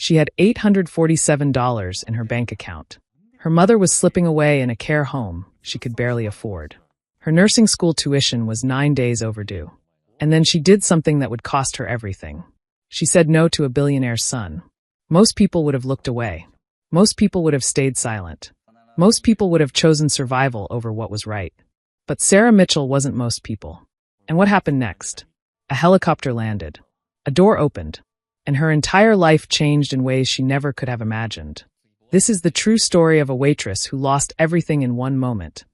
She had $847 in her bank account. Her mother was slipping away in a care home she could barely afford. Her nursing school tuition was 9 days overdue. And then she did something that would cost her everything. She said no to a billionaire's son. Most people would have looked away. Most people would have stayed silent. Most people would have chosen survival over what was right. But Sarah Mitchell wasn't most people. And what happened next? A helicopter landed. A door opened. And her entire life changed in ways she never could have imagined. This is the true story of a waitress who lost everything in one moment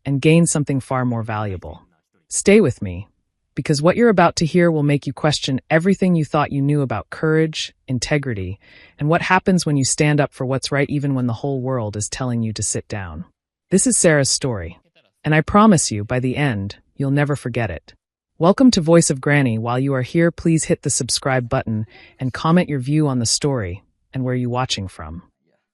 and gained something far more valuable. Stay with me, because what you're about to hear will make you question everything you thought you knew about courage, integrity, and what happens when you stand up for what's right even when the whole world is telling you to sit down. This is Sarah's story, and I promise you, by the end, you'll never forget it. Welcome to Voice of Granny. While you are here, please hit the subscribe button and comment your view on the story and where you're watching from.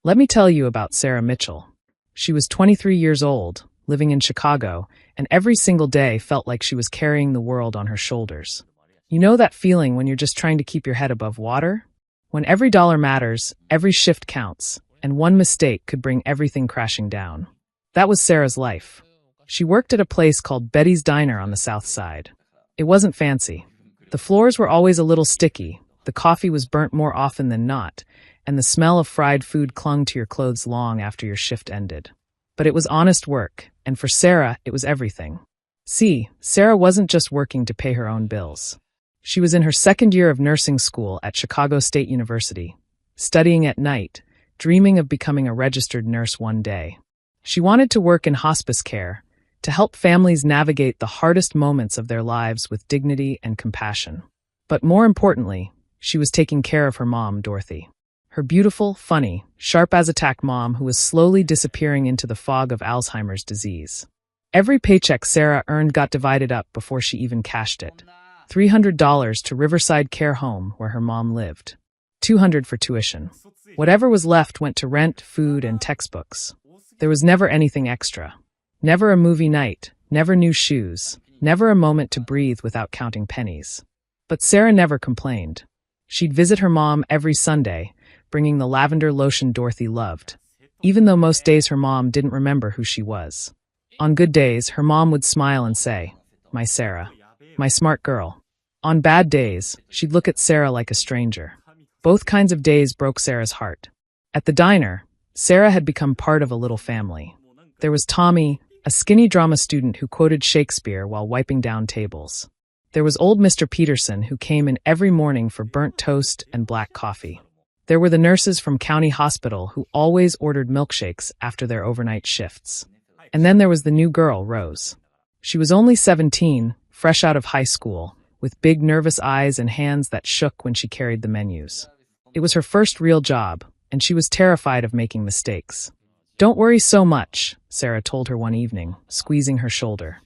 Let me tell you about Sarah Mitchell. She was 23 years old, living in Chicago, and every single day felt like she was carrying the world on her shoulders. You know that feeling when you're just trying to keep your head above water? When every dollar matters, every shift counts, and one mistake could bring everything crashing down. That was Sarah's life. She worked at a place called Betty's Diner on the South Side. It wasn't fancy. The floors were always a little sticky, the coffee was burnt more often than not, and the smell of fried food clung to your clothes long after your shift ended. But it was honest work, and for Sarah, it was everything. See, Sarah wasn't just working to pay her own bills. She was in her second year of nursing school at Chicago State University, studying at night, dreaming of becoming a registered nurse one day. She wanted to work in hospice care, to help families navigate the hardest moments of their lives with dignity and compassion. But more importantly, she was taking care of her mom, Dorothy. Her beautiful, funny, sharp-as-a-tack mom who was slowly disappearing into the fog of Alzheimer's disease. Every paycheck Sarah earned got divided up before she even cashed it. $300 to Riverside Care Home, where her mom lived. $200 for tuition. Whatever was left went to rent, food, and textbooks. There was never anything extra. Never a movie night, never new shoes, never a moment to breathe without counting pennies. But Sarah never complained. She'd visit her mom every Sunday, bringing the lavender lotion Dorothy loved, even though most days her mom didn't remember who she was. On good days, her mom would smile and say, "My Sarah, my smart girl." On bad days, she'd look at Sarah like a stranger. Both kinds of days broke Sarah's heart. At the diner, Sarah had become part of a little family. There was Tommy, a skinny drama student who quoted Shakespeare while wiping down tables. There was old Mr. Peterson, who came in every morning for burnt toast and black coffee. There were the nurses from County Hospital who always ordered milkshakes after their overnight shifts. And then there was the new girl, Rose. She was only 17, fresh out of high school, with big nervous eyes and hands that shook when she carried the menus. It was her first real job, and she was terrified of making mistakes. "Don't worry so much," Sarah told her one evening, squeezing her shoulder.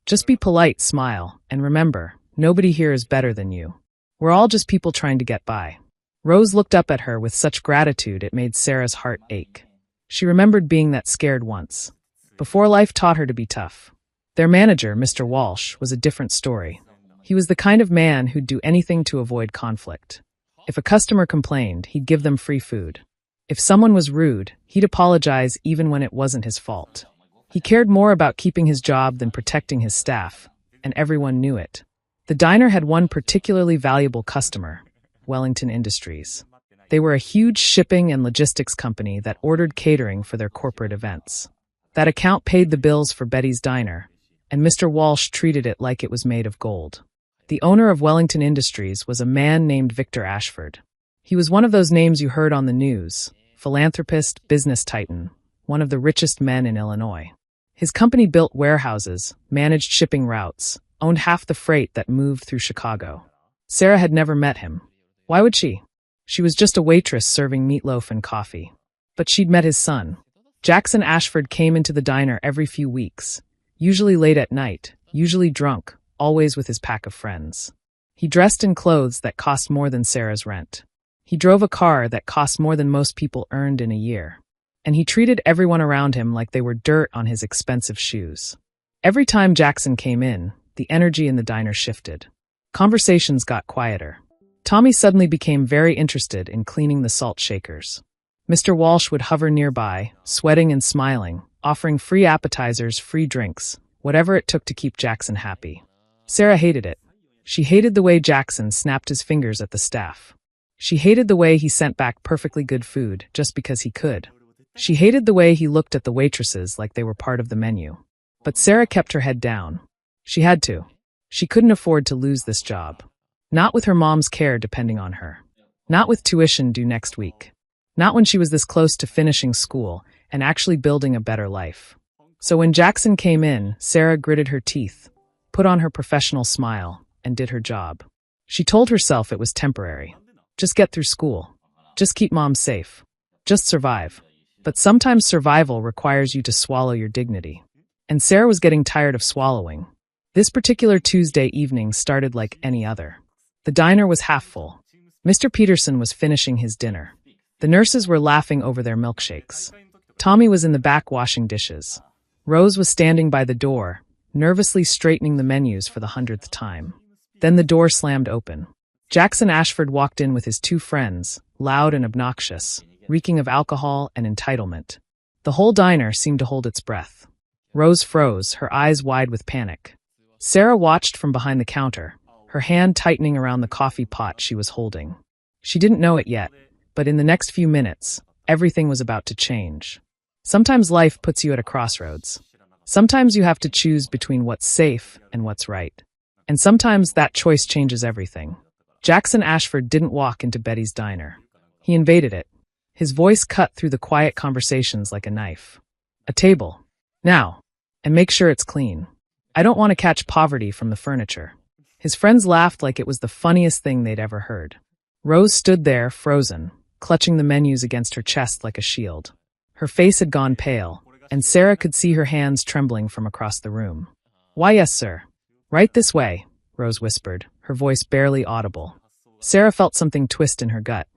"Just be polite, smile, and remember, nobody here is better than you. We're all just people trying to get by." Rose looked up at her with such gratitude it made Sarah's heart ache. She remembered being that scared once, before life taught her to be tough. Their manager, Mr. Walsh, was a different story. He was the kind of man who'd do anything to avoid conflict. If a customer complained, he'd give them free food. If someone was rude, he'd apologize even when it wasn't his fault. He cared more about keeping his job than protecting his staff, and everyone knew it. The diner had one particularly valuable customer, Wellington Industries. They were a huge shipping and logistics company that ordered catering for their corporate events. That account paid the bills for Betty's Diner, and Mr. Walsh treated it like it was made of gold. The owner of Wellington Industries was a man named Victor Ashford. He was one of those names you heard on the news, philanthropist, business titan, one of the richest men in Illinois. His company built warehouses, managed shipping routes, owned half the freight that moved through Chicago. Sarah had never met him. Why would she? She was just a waitress serving meatloaf and coffee. But she'd met his son. Jackson Ashford came into the diner every few weeks, usually late at night, usually drunk, always with his pack of friends. He dressed in clothes that cost more than Sarah's rent. He drove a car that cost more than most people earned in a year. And he treated everyone around him like they were dirt on his expensive shoes. Every time Jackson came in, the energy in the diner shifted. Conversations got quieter. Tommy suddenly became very interested in cleaning the salt shakers. Mr. Walsh would hover nearby, sweating and smiling, offering free appetizers, free drinks, whatever it took to keep Jackson happy. Sarah hated it. She hated the way Jackson snapped his fingers at the staff. She hated the way he sent back perfectly good food just because he could. She hated the way he looked at the waitresses like they were part of the menu. But Sarah kept her head down. She had to. She couldn't afford to lose this job. Not with her mom's care depending on her. Not with tuition due next week. Not when she was this close to finishing school and actually building a better life. So when Jackson came in, Sarah gritted her teeth, put on her professional smile, and did her job. She told herself it was temporary. Just get through school. Just keep mom safe. Just survive. But sometimes survival requires you to swallow your dignity. And Sarah was getting tired of swallowing. This particular Tuesday evening started like any other. The diner was half full. Mr. Peterson was finishing his dinner. The nurses were laughing over their milkshakes. Tommy was in the back washing dishes. Rose was standing by the door, nervously straightening the menus for the 100th time. Then the door slammed open. Jackson Ashford walked in with his two friends, loud and obnoxious, reeking of alcohol and entitlement. The whole diner seemed to hold its breath. Rose froze, her eyes wide with panic. Sarah watched from behind the counter, her hand tightening around the coffee pot she was holding. She didn't know it yet, but in the next few minutes, everything was about to change. Sometimes life puts you at a crossroads. Sometimes you have to choose between what's safe and what's right. And sometimes that choice changes everything. Jackson Ashford didn't walk into Betty's diner. He invaded it. His voice cut through the quiet conversations like a knife. A table. Now. And make sure it's clean. I don't want to catch poverty from the furniture. His friends laughed like it was the funniest thing they'd ever heard. Rose stood there, frozen, clutching the menus against her chest like a shield. Her face had gone pale, and Sarah could see her hands trembling from across the room. Why, yes, sir. Right this way, Rose whispered, her voice barely audible. Sarah felt something twist in her gut.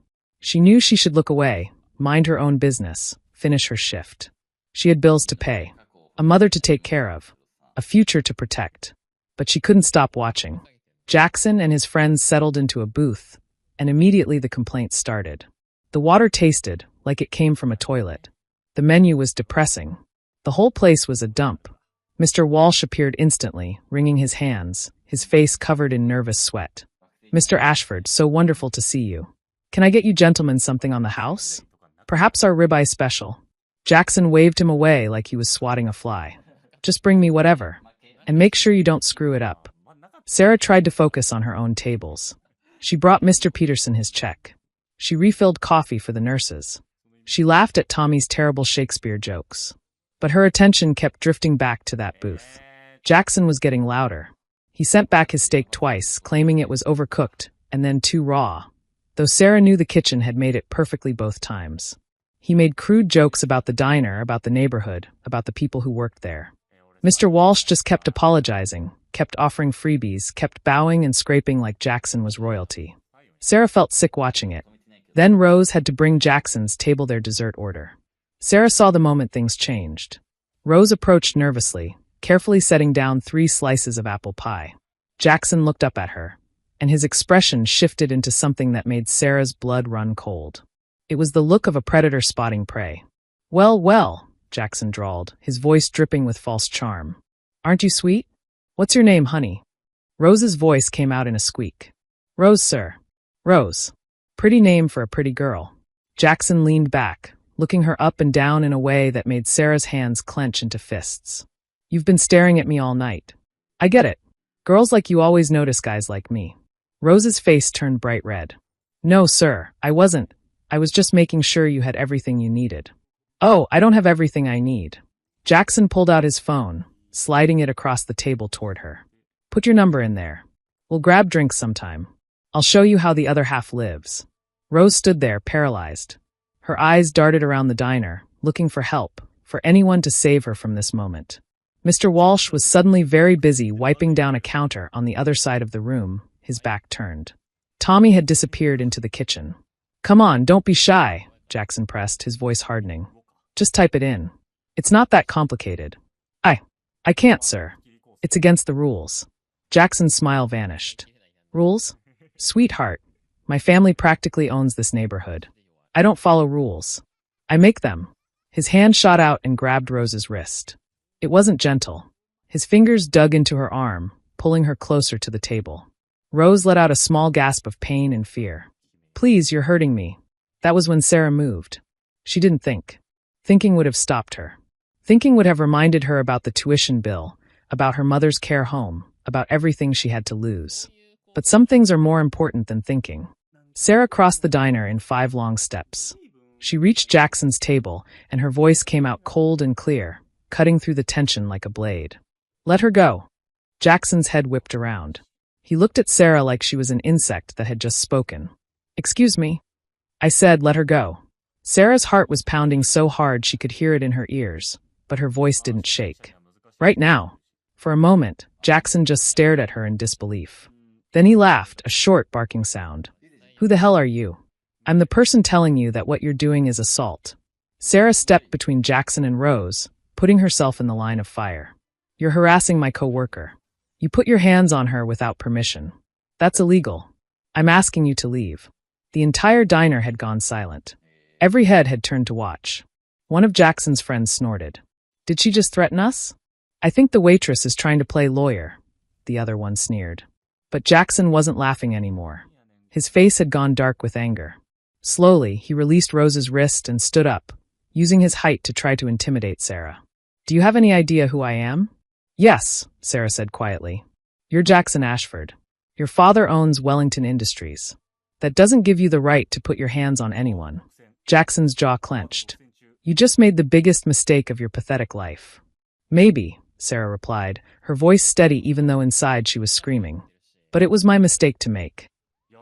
She knew she should look away, mind her own business, finish her shift. She had bills to pay, a mother to take care of, a future to protect. But she couldn't stop watching. Jackson and his friends settled into a booth, and immediately the complaints started. The water tasted like it came from a toilet. The menu was depressing. The whole place was a dump. Mr. Walsh appeared instantly, wringing his hands, his face covered in nervous sweat. Mr. Ashford, so wonderful to see you. Can I get you gentlemen something on the house? Perhaps our ribeye special. Jackson waved him away like he was swatting a fly. Just bring me whatever. And make sure you don't screw it up. Sarah tried to focus on her own tables. She brought Mr. Peterson his check. She refilled coffee for the nurses. She laughed at Tommy's terrible Shakespeare jokes. But her attention kept drifting back to that booth. Jackson was getting louder. He sent back his steak twice, claiming it was overcooked and then too raw, though Sarah knew the kitchen had made it perfectly both times. He made crude jokes about the diner, about the neighborhood, about the people who worked there. Mr. Walsh just kept apologizing, kept offering freebies, kept bowing and scraping like Jackson was royalty. Sarah felt sick watching it. Then Rose had to bring Jackson's table their dessert order. Sarah saw the moment things changed. Rose approached nervously, carefully setting down 3 slices of apple pie. Jackson looked up at her, and his expression shifted into something that made Sarah's blood run cold. It was the look of a predator spotting prey. Well, well, Jackson drawled, his voice dripping with false charm. Aren't you sweet? What's your name, honey? Rose's voice came out in a squeak. Rose, sir. Rose. Pretty name for a pretty girl. Jackson leaned back, looking her up and down in a way that made Sarah's hands clench into fists. You've been staring at me all night. I get it. Girls like you always notice guys like me. Rose's face turned bright red. No, sir, I wasn't. I was just making sure you had everything you needed. Oh, I don't have everything I need. Jackson pulled out his phone, sliding it across the table toward her. Put your number in there. We'll grab drinks sometime. I'll show you how the other half lives. Rose stood there, paralyzed. Her eyes darted around the diner, looking for help, for anyone to save her from this moment. Mr. Walsh was suddenly very busy wiping down a counter on the other side of the room, his back turned. Tommy had disappeared into the kitchen. Come on, don't be shy, Jackson pressed, his voice hardening. Just type it in. It's not that complicated. I can't, sir. It's against the rules. Jackson's smile vanished. Rules? Sweetheart. My family practically owns this neighborhood. I don't follow rules. I make them. His hand shot out and grabbed Rose's wrist. It wasn't gentle. His fingers dug into her arm, pulling her closer to the table. Rose let out a small gasp of pain and fear. Please, you're hurting me. That was when Sarah moved. She didn't think. Thinking would have stopped her. Thinking would have reminded her about the tuition bill, about her mother's care home, about everything she had to lose. But some things are more important than thinking. Sarah crossed the diner in 5 long steps. She reached Jackson's table, and her voice came out cold and clear, cutting through the tension like a blade. Let her go. Jackson's head whipped around. He looked at Sarah like she was an insect that had just spoken. Excuse me. I said, let her go. Sarah's heart was pounding so hard she could hear it in her ears, but her voice didn't shake. Right now. For a moment, Jackson just stared at her in disbelief. Then he laughed, a short, barking sound. Who the hell are you? I'm the person telling you that what you're doing is assault. Sarah stepped between Jackson and Rose, putting herself in the line of fire. You're harassing my coworker. You put your hands on her without permission. That's illegal. I'm asking you to leave. The entire diner had gone silent. Every head had turned to watch. One of Jackson's friends snorted. Did she just threaten us? I think the waitress is trying to play lawyer, the other one sneered. But Jackson wasn't laughing anymore. His face had gone dark with anger. Slowly, he released Rose's wrist and stood up, using his height to try to intimidate Sarah. Do you have any idea who I am? Yes, Sarah said quietly. You're Jackson Ashford. Your father owns Wellington Industries. That doesn't give you the right to put your hands on anyone. Jackson's jaw clenched. You just made the biggest mistake of your pathetic life. Maybe, Sarah replied, her voice steady even though inside she was screaming. But it was my mistake to make.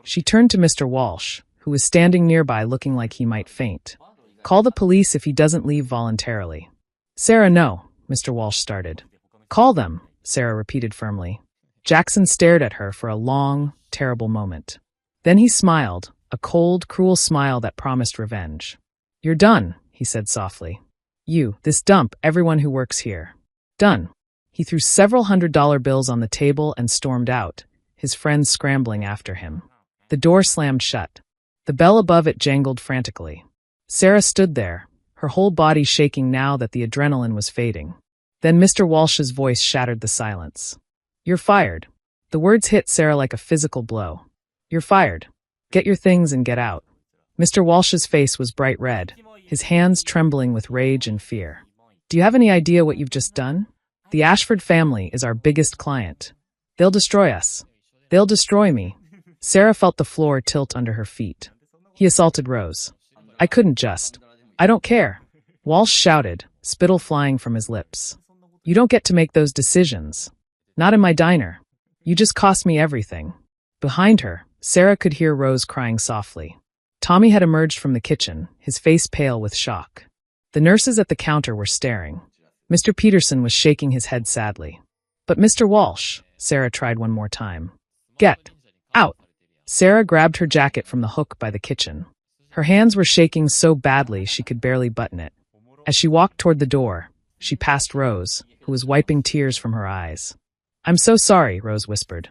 She turned to Mr. Walsh, who was standing nearby looking like he might faint. Call the police if he doesn't leave voluntarily. Sarah, no, Mr. Walsh started. Call them, Sarah repeated firmly. Jackson stared at her for a long, terrible moment. Then he smiled, a cold, cruel smile that promised revenge. You're done, he said softly. You, this dump, everyone who works here. Done. He threw several $100 bills on the table and stormed out, his friends scrambling after him. The door slammed shut. The bell above it jangled frantically. Sarah stood there, her whole body shaking now that the adrenaline was fading. Then Mr. Walsh's voice shattered the silence. You're fired. The words hit Sarah like a physical blow. You're fired. Get your things and get out. Mr. Walsh's face was bright red, his hands trembling with rage and fear. Do you have any idea what you've just done? The Ashford family is our biggest client. They'll destroy us. They'll destroy me. Sarah felt the floor tilt under her feet. He assaulted Rose. I couldn't just. I don't care. Walsh shouted, spittle flying from his lips. You don't get to make those decisions. Not in my diner. You just cost me everything. Behind her, Sarah could hear Rose crying softly. Tommy had emerged from the kitchen, his face pale with shock. The nurses at the counter were staring. Mr. Peterson was shaking his head sadly. But Mr. Walsh, Sarah tried one more time. Get out. Sarah grabbed her jacket from the hook by the kitchen. Her hands were shaking so badly she could barely button it. As she walked toward the door, she passed Rose, who was wiping tears from her eyes. I'm so sorry, Rose whispered.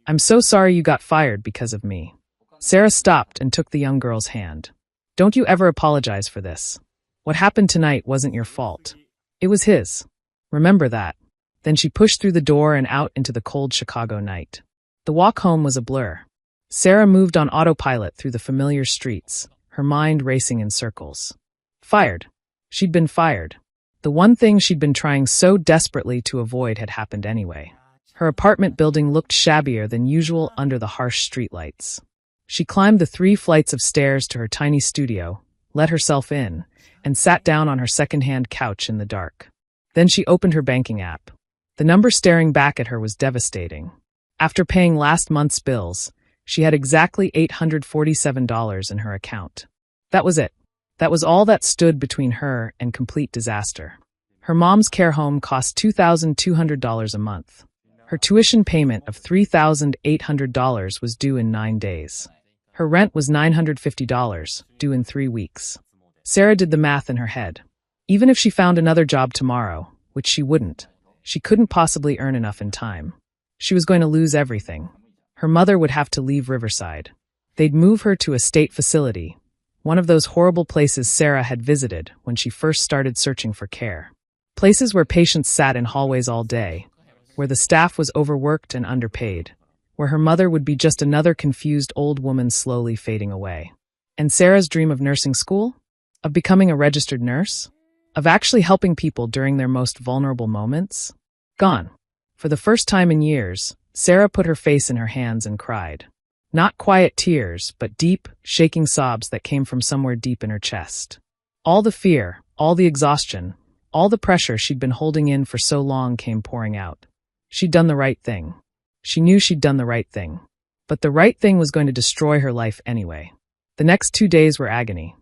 I'm so sorry you got fired because of me. Sarah stopped and took the young girl's hand. Don't you ever apologize for this. What happened tonight wasn't your fault. It was his. Remember that. Then she pushed through the door and out into the cold Chicago night. The walk home was a blur. Sarah moved on autopilot through the familiar streets, her mind racing in circles. Fired. She'd been fired. The one thing she'd been trying so desperately to avoid had happened anyway. Her apartment building looked shabbier than usual under the harsh streetlights. She climbed the 3 flights of stairs to her tiny studio, let herself in, and sat down on her second-hand couch in the dark. Then she opened her banking app. The number staring back at her was devastating. After paying last month's bills, she had exactly $847 in her account. That was it. That was all that stood between her and complete disaster. Her mom's care home cost $2,200 a month. Her tuition payment of $3,800 was due in 9 days. Her rent was $950, due in 3 weeks. Sarah did the math in her head. Even if she found another job tomorrow, which she wouldn't, she couldn't possibly earn enough in time. She was going to lose everything. Her mother would have to leave Riverside. They'd move her to a state facility, one of those horrible places Sarah had visited when she first started searching for care. Places where patients sat in hallways all day, where the staff was overworked and underpaid, where her mother would be just another confused old woman slowly fading away. And Sarah's dream of nursing school? Of becoming a registered nurse? Of actually helping people during their most vulnerable moments? Gone. For the first time in years, Sarah put her face in her hands and cried. Not quiet tears, but deep, shaking sobs that came from somewhere deep in her chest. All the fear, all the exhaustion, all the pressure she'd been holding in for so long came pouring out. She'd done the right thing. She knew she'd done the right thing. But the right thing was going to destroy her life anyway. The next 2 days were agony.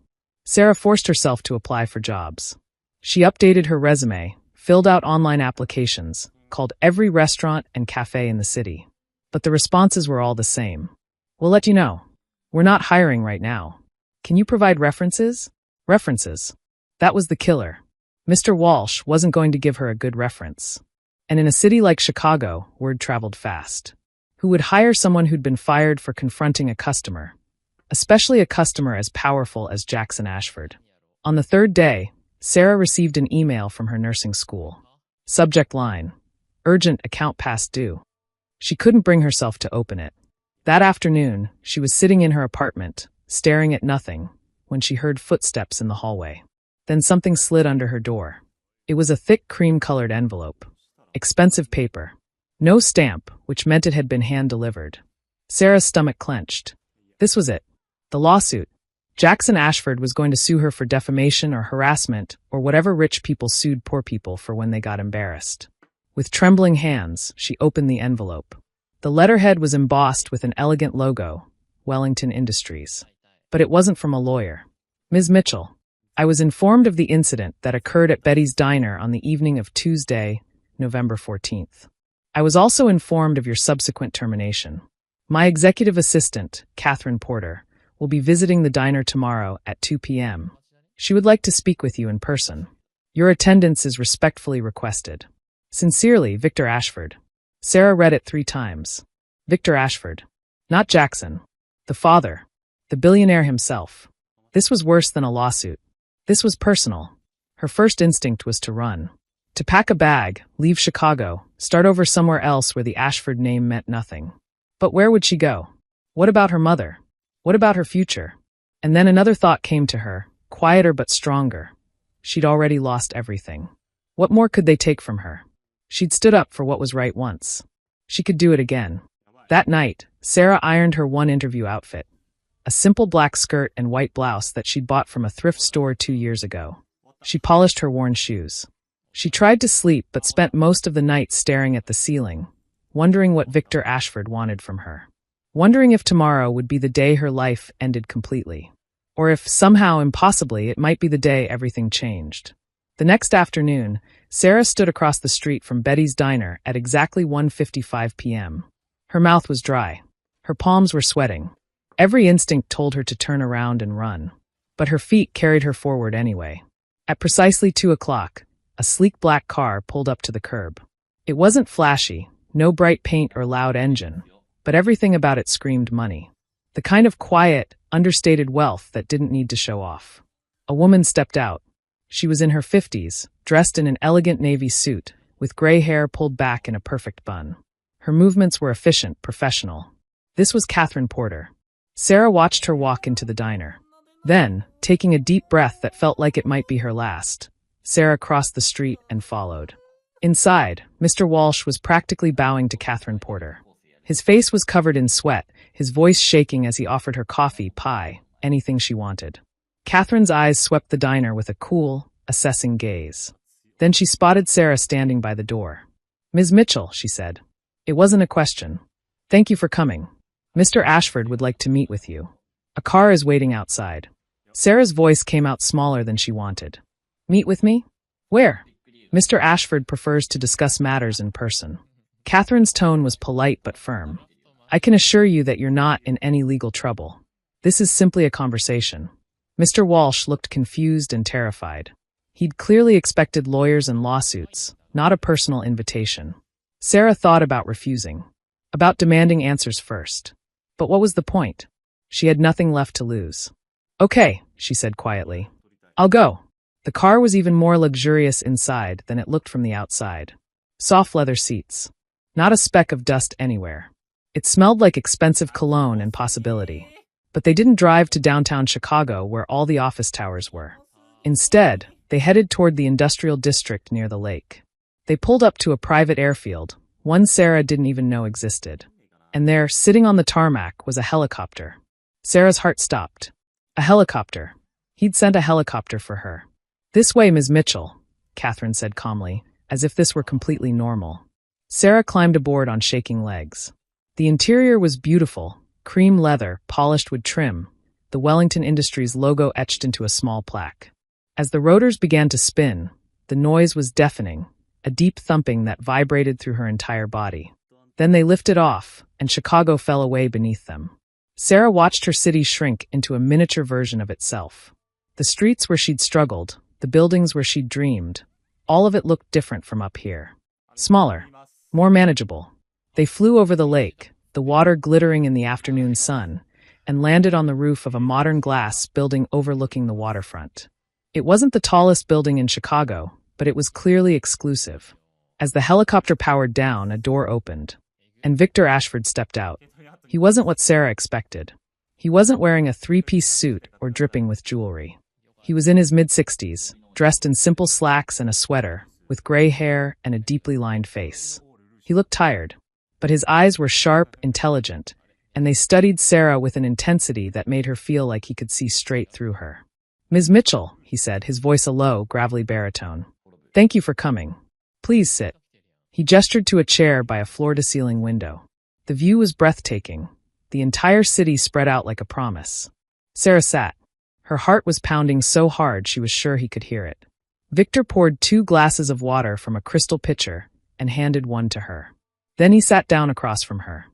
Sarah forced herself to apply for jobs. She updated her resume, filled out online applications, called every restaurant and cafe in the city. But the responses were all the same. We'll let you know. We're not hiring right now. Can you provide references? References. That was the killer. Mr. Walsh wasn't going to give her a good reference. And in a city like Chicago, word traveled fast. Who would hire someone who'd been fired for confronting a customer? Especially a customer as powerful as Jackson Ashford. On the 3rd day, Sarah received an email from her nursing school. Subject line: urgent account past due. She couldn't bring herself to open it. That afternoon, she was sitting in her apartment, staring at nothing, when she heard footsteps in the hallway. Then something slid under her door. It was a thick cream-colored envelope. Expensive paper. No stamp, which meant it had been hand-delivered. Sarah's stomach clenched. This was it. The lawsuit. Jackson Ashford was going to sue her for defamation or harassment or whatever rich people sued poor people for when they got embarrassed. With trembling hands, she opened the envelope. The letterhead was embossed with an elegant logo, Wellington Industries. But it wasn't from a lawyer. Ms. Mitchell, I was informed of the incident that occurred at Betty's Diner on the evening of Tuesday, November 14th. I was also informed of your subsequent termination. My executive assistant, Catherine Porter, will be visiting the diner tomorrow at 2 p.m. She would like to speak with you in person. Your attendance is respectfully requested. Sincerely, Victor Ashford. Sarah read it 3 times. Victor Ashford. Not Jackson. The father. The billionaire himself. This was worse than a lawsuit. This was personal. Her first instinct was to run. To pack a bag, leave Chicago, start over somewhere else where the Ashford name meant nothing. But where would she go? What about her mother? What about her future? And then another thought came to her, quieter but stronger. She'd already lost everything. What more could they take from her? She'd stood up for what was right once. She could do it again. That night, Sarah ironed her one interview outfit. A simple black skirt and white blouse that she'd bought from a thrift store 2 years ago. She polished her worn shoes. She tried to sleep but spent most of the night staring at the ceiling, wondering what Victor Ashford wanted from her. Wondering if tomorrow would be the day her life ended completely. Or if, somehow impossibly, it might be the day everything changed. The next afternoon, Sarah stood across the street from Betty's Diner at exactly 1:55 p.m. Her mouth was dry. Her palms were sweating. Every instinct told her to turn around and run. But her feet carried her forward anyway. At precisely 2 o'clock, a sleek black car pulled up to the curb. It wasn't flashy, no bright paint or loud engine, but everything about it screamed money. The kind of quiet, understated wealth that didn't need to show off. A woman stepped out. She was in her 50s, dressed in an elegant navy suit, with gray hair pulled back in a perfect bun. Her movements were efficient, professional. This was Catherine Porter. Sarah watched her walk into the diner. Then, taking a deep breath that felt like it might be her last, Sarah crossed the street and followed. Inside, Mr. Walsh was practically bowing to Catherine Porter. His face was covered in sweat, his voice shaking as he offered her coffee, pie, anything she wanted. Catherine's eyes swept the diner with a cool, assessing gaze. Then she spotted Sarah standing by the door. "Ms. Mitchell," she said. It wasn't a question. "Thank you for coming. Mr. Ashford would like to meet with you. A car is waiting outside." Sarah's voice came out smaller than she wanted. "Meet with me? Where?" "Mr. Ashford prefers to discuss matters in person." Catherine's tone was polite but firm. "I can assure you that you're not in any legal trouble. This is simply a conversation." Mr. Walsh looked confused and terrified. He'd clearly expected lawyers and lawsuits, not a personal invitation. Sarah thought about refusing, about demanding answers first. But what was the point? She had nothing left to lose. Okay, she said quietly. I'll go. The car was even more luxurious inside than it looked from the outside. Soft leather seats. Not a speck of dust anywhere. It smelled like expensive cologne and possibility. But they didn't drive to downtown Chicago where all the office towers were. Instead, they headed toward the industrial district near the lake. They pulled up to a private airfield, one Sarah didn't even know existed. And there, sitting on the tarmac, was a helicopter. Sarah's heart stopped. A helicopter. He'd sent a helicopter for her. This way, Ms. Mitchell, Catherine said calmly, as if this were completely normal. Sarah climbed aboard on shaking legs. The interior was beautiful, cream leather, polished with trim, the Wellington Industries logo etched into a small plaque. As the rotors began to spin, the noise was deafening, a deep thumping that vibrated through her entire body. Then they lifted off, and Chicago fell away beneath them. Sarah watched her city shrink into a miniature version of itself. The streets where she'd struggled, the buildings where she'd dreamed, all of it looked different from up here. Smaller, more manageable. They flew over the lake, the water glittering in the afternoon sun, and landed on the roof of a modern glass building overlooking the waterfront. It wasn't the tallest building in Chicago, but it was clearly exclusive. As the helicopter powered down, a door opened, and Victor Ashford stepped out. He wasn't what Sarah expected. He wasn't wearing a three-piece suit or dripping with jewelry. He was in his mid-60s, dressed in simple slacks and a sweater, with gray hair and a deeply lined face. He looked tired, but his eyes were sharp, intelligent, and they studied Sarah with an intensity that made her feel like he could see straight through her. Ms. Mitchell, he said, his voice a low, gravelly baritone. Thank you for coming. Please sit. He gestured to a chair by a floor-to-ceiling window. The view was breathtaking. The entire city spread out like a promise. Sarah sat. Her heart was pounding so hard she was sure he could hear it. Victor poured 2 glasses of water from a crystal pitcher and handed one to her. Then he sat down across from her.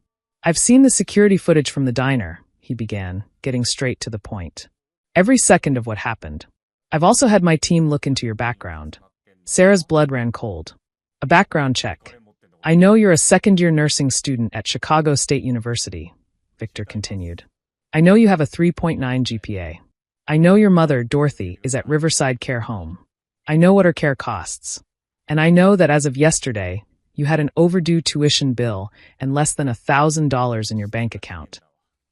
I've seen the security footage from the diner, he began, getting straight to the point. Every second of what happened. I've also had my team look into your background. Sarah's blood ran cold. A background check. I know you're a second-year nursing student at Chicago State University, Victor continued. I know you have a 3.9 GPA. I know your mother, Dorothy, is at Riverside Care Home. I know what her care costs. And I know that as of yesterday, you had an overdue tuition bill and less than $1,000 in your bank account.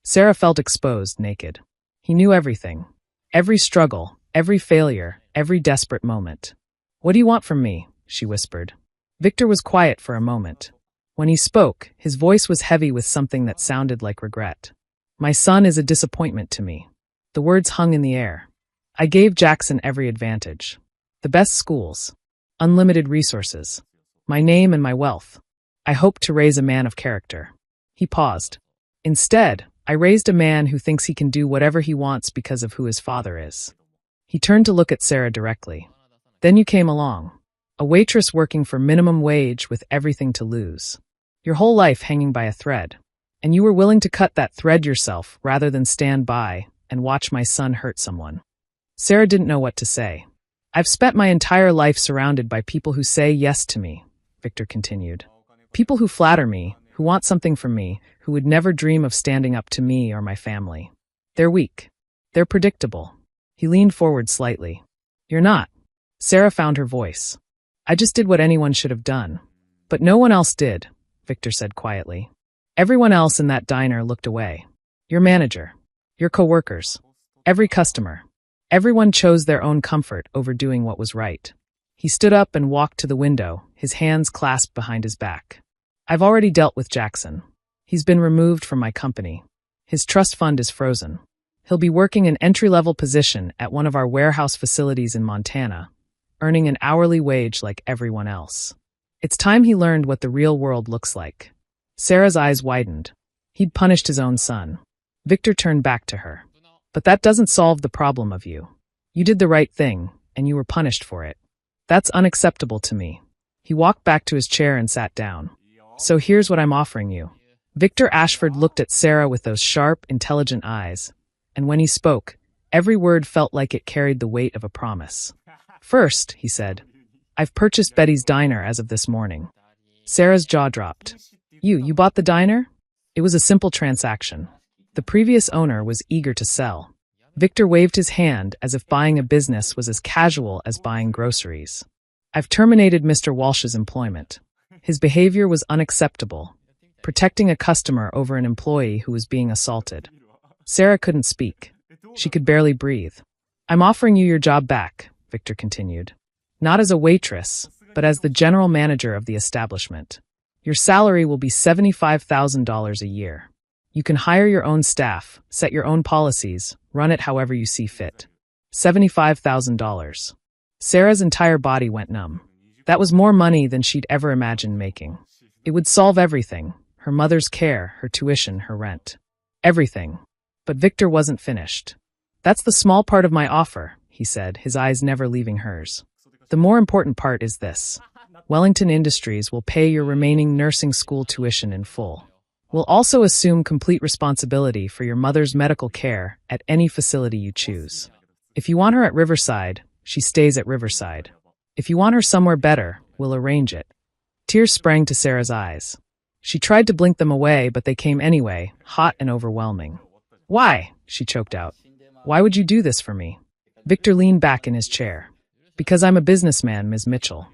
Sarah felt exposed, naked. He knew everything. Every struggle, every failure, every desperate moment. What do you want from me? She whispered. Victor was quiet for a moment. When he spoke, his voice was heavy with something that sounded like regret. My son is a disappointment to me. The words hung in the air. I gave Jackson every advantage. The best schools. Unlimited resources. My name and my wealth. I hoped to raise a man of character. He paused. Instead, I raised a man who thinks he can do whatever he wants because of who his father is. He turned to look at Sarah directly. Then you came along. A waitress working for minimum wage with everything to lose. Your whole life hanging by a thread. And you were willing to cut that thread yourself rather than stand by and watch my son hurt someone. Sarah didn't know what to say. I've spent my entire life surrounded by people who say yes to me, Victor continued. People who flatter me, who want something from me, who would never dream of standing up to me or my family. They're weak. They're predictable. He leaned forward slightly. You're not. Sarah found her voice. I just did what anyone should have done. But no one else did, Victor said quietly. Everyone else in that diner looked away. Your manager. Your coworkers. Every customer. Everyone chose their own comfort over doing what was right. He stood up and walked to the window, his hands clasped behind his back. I've already dealt with Jackson. He's been removed from my company. His trust fund is frozen. He'll be working an entry-level position at one of our warehouse facilities in Montana, earning an hourly wage like everyone else. It's time he learned what the real world looks like. Sarah's eyes widened. He'd punished his own son. Victor turned back to her. But that doesn't solve the problem of you. You did the right thing, and you were punished for it. That's unacceptable to me. He walked back to his chair and sat down. So here's what I'm offering you. Victor Ashford looked at Sarah with those sharp, intelligent eyes, and when he spoke, every word felt like it carried the weight of a promise. First, he said, I've purchased Betty's diner as of this morning. Sarah's jaw dropped. You bought the diner? It was a simple transaction. The previous owner was eager to sell. Victor waved his hand as if buying a business was as casual as buying groceries. I've terminated Mr. Walsh's employment. His behavior was unacceptable, protecting a customer over an employee who was being assaulted. Sarah couldn't speak. She could barely breathe. I'm offering you your job back, Victor continued. Not as a waitress, but as the general manager of the establishment. Your salary will be $75,000 a year. You can hire your own staff, set your own policies, run it however you see fit. $75,000. Sarah's entire body went numb. That was more money than she'd ever imagined making. It would solve everything: her mother's care, her tuition, her rent. Everything. But Victor wasn't finished. That's the small part of my offer, he said, his eyes never leaving hers. The more important part is this. Wellington Industries will pay your remaining nursing school tuition in full. We'll also assume complete responsibility for your mother's medical care at any facility you choose. If you want her at Riverside, she stays at Riverside. If you want her somewhere better, we'll arrange it. Tears sprang to Sarah's eyes. She tried to blink them away, but they came anyway, hot and overwhelming. Why? She choked out. Why would you do this for me? Victor leaned back in his chair. Because I'm a businessman, Ms. Mitchell.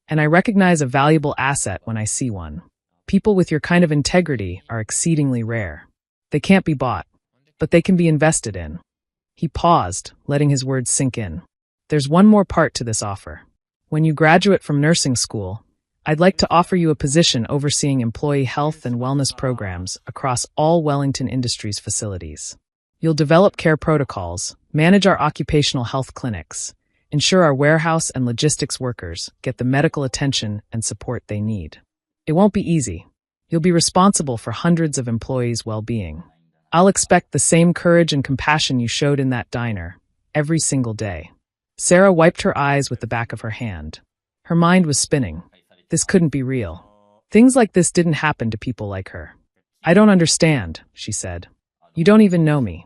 And I recognize a valuable asset when I see one. People with your kind of integrity are exceedingly rare. They can't be bought, but they can be invested in. He paused, letting his words sink in. There's one more part to this offer. When you graduate from nursing school, I'd like to offer you a position overseeing employee health and wellness programs across all Wellington Industries facilities. You'll develop care protocols, manage our occupational health clinics, ensure our warehouse and logistics workers get the medical attention and support they need. It won't be easy. You'll be responsible for hundreds of employees' well-being. I'll expect the same courage and compassion you showed in that diner, every single day. Sarah wiped her eyes with the back of her hand. Her mind was spinning. This couldn't be real. Things like this didn't happen to people like her. I don't understand, she said. You don't even know me.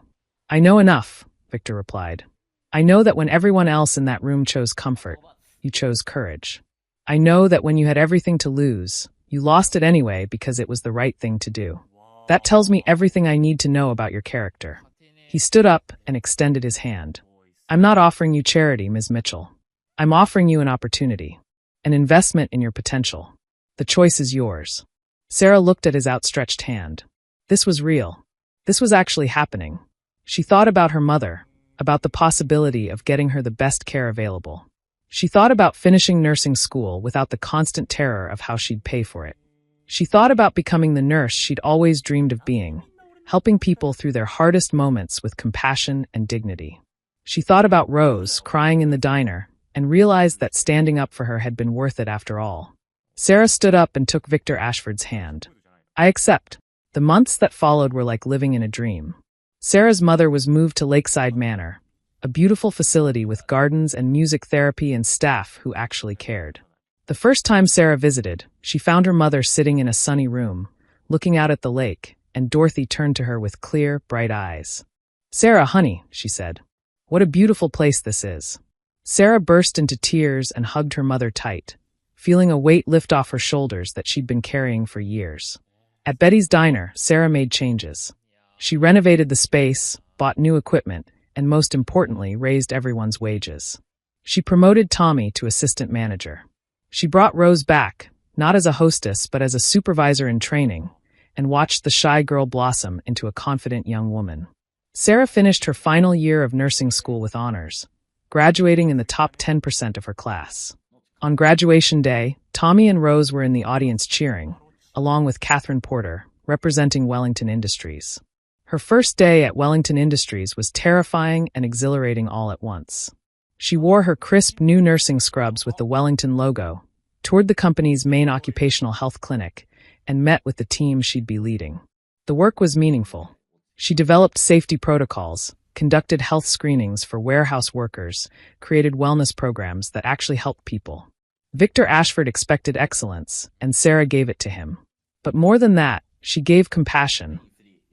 I know enough, Victor replied. I know that when everyone else in that room chose comfort, you chose courage. I know that when you had everything to lose, you lost it anyway because it was the right thing to do. That tells me everything I need to know about your character. He stood up and extended his hand. I'm not offering you charity, Ms. Mitchell. I'm offering you an opportunity, an investment in your potential. The choice is yours. Sarah looked at his outstretched hand. This was real. This was actually happening. She thought about her mother, about the possibility of getting her the best care available. She thought about finishing nursing school without the constant terror of how she'd pay for it. She thought about becoming the nurse she'd always dreamed of being, helping people through their hardest moments with compassion and dignity. She thought about Rose crying in the diner and realized that standing up for her had been worth it after all. Sarah stood up and took Victor Ashford's hand. I accept. The months that followed were like living in a dream. Sarah's mother was moved to Lakeside Manor, a beautiful facility with gardens and music therapy and staff who actually cared. The first time Sarah visited, she found her mother sitting in a sunny room, looking out at the lake, and Dorothy turned to her with clear, bright eyes. Sarah, honey, she said. What a beautiful place this is. Sarah burst into tears and hugged her mother tight, feeling a weight lift off her shoulders that she'd been carrying for years. At Betty's diner, Sarah made changes. She renovated the space, bought new equipment, and most importantly, raised everyone's wages. She promoted Tommy to assistant manager. She brought Rose back, not as a hostess but as a supervisor in training, and watched the shy girl blossom into a confident young woman. Sarah finished her final year of nursing school with honors, graduating in the top 10% of her class. On graduation day, Tommy and Rose were in the audience cheering, along with Catherine Porter, representing Wellington Industries. Her first day at Wellington Industries was terrifying and exhilarating all at once. She wore her crisp new nursing scrubs with the Wellington logo, toured the company's main occupational health clinic, and met with the team she'd be leading. The work was meaningful. She developed safety protocols, conducted health screenings for warehouse workers, created wellness programs that actually helped people. Victor Ashford expected excellence, and Sarah gave it to him. But more than that, she gave compassion,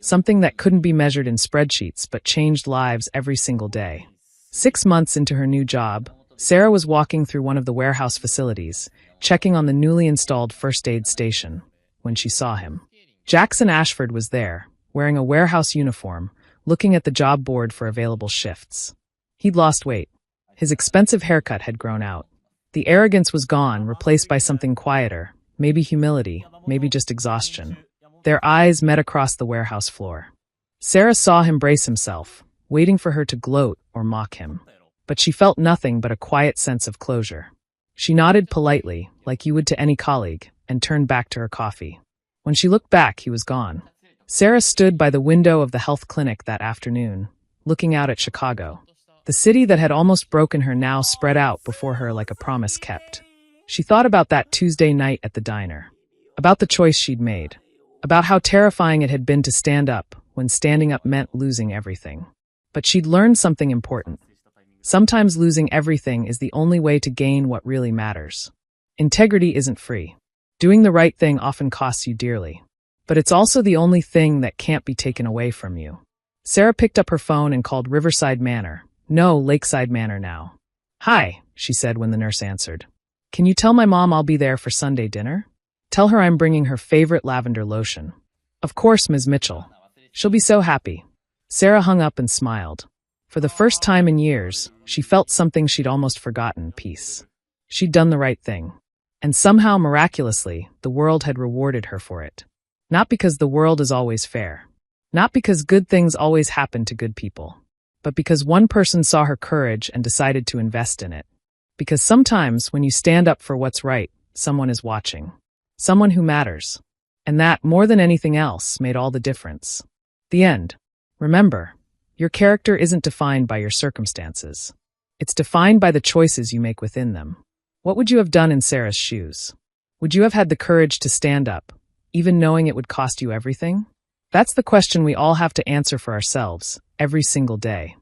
something that couldn't be measured in spreadsheets but changed lives every single day. 6 months into her new job, Sarah was walking through one of the warehouse facilities, checking on the newly installed first aid station, when she saw him. Jackson Ashford was there, wearing a warehouse uniform, looking at the job board for available shifts. He'd lost weight. His expensive haircut had grown out. The arrogance was gone, replaced by something quieter, maybe humility, maybe just exhaustion. Their eyes met across the warehouse floor. Sarah saw him brace himself, waiting for her to gloat or mock him. But she felt nothing but a quiet sense of closure. She nodded politely, like you would to any colleague, and turned back to her coffee. When she looked back, he was gone. Sarah stood by the window of the health clinic that afternoon, looking out at Chicago. The city that had almost broken her now spread out before her like a promise kept. She thought about that Tuesday night at the diner, about the choice she'd made, about how terrifying it had been to stand up when standing up meant losing everything. But she'd learned something important. Sometimes losing everything is the only way to gain what really matters. Integrity isn't free. Doing the right thing often costs you dearly. But it's also the only thing that can't be taken away from you. Sarah picked up her phone and called Riverside Manor. No, Lakeside Manor now. Hi, she said when the nurse answered. Can you tell my mom I'll be there for Sunday dinner? Tell her I'm bringing her favorite lavender lotion. Of course, Ms. Mitchell. She'll be so happy. Sarah hung up and smiled. For the first time in years, she felt something she'd almost forgotten, peace. She'd done the right thing. And somehow, miraculously, the world had rewarded her for it. Not because the world is always fair. Not because good things always happen to good people. But because one person saw her courage and decided to invest in it. Because sometimes, when you stand up for what's right, someone is watching. Someone who matters. And that, more than anything else, made all the difference. The end. Remember, your character isn't defined by your circumstances. It's defined by the choices you make within them. What would you have done in Sarah's shoes? Would you have had the courage to stand up, even knowing it would cost you everything? That's the question we all have to answer for ourselves, every single day.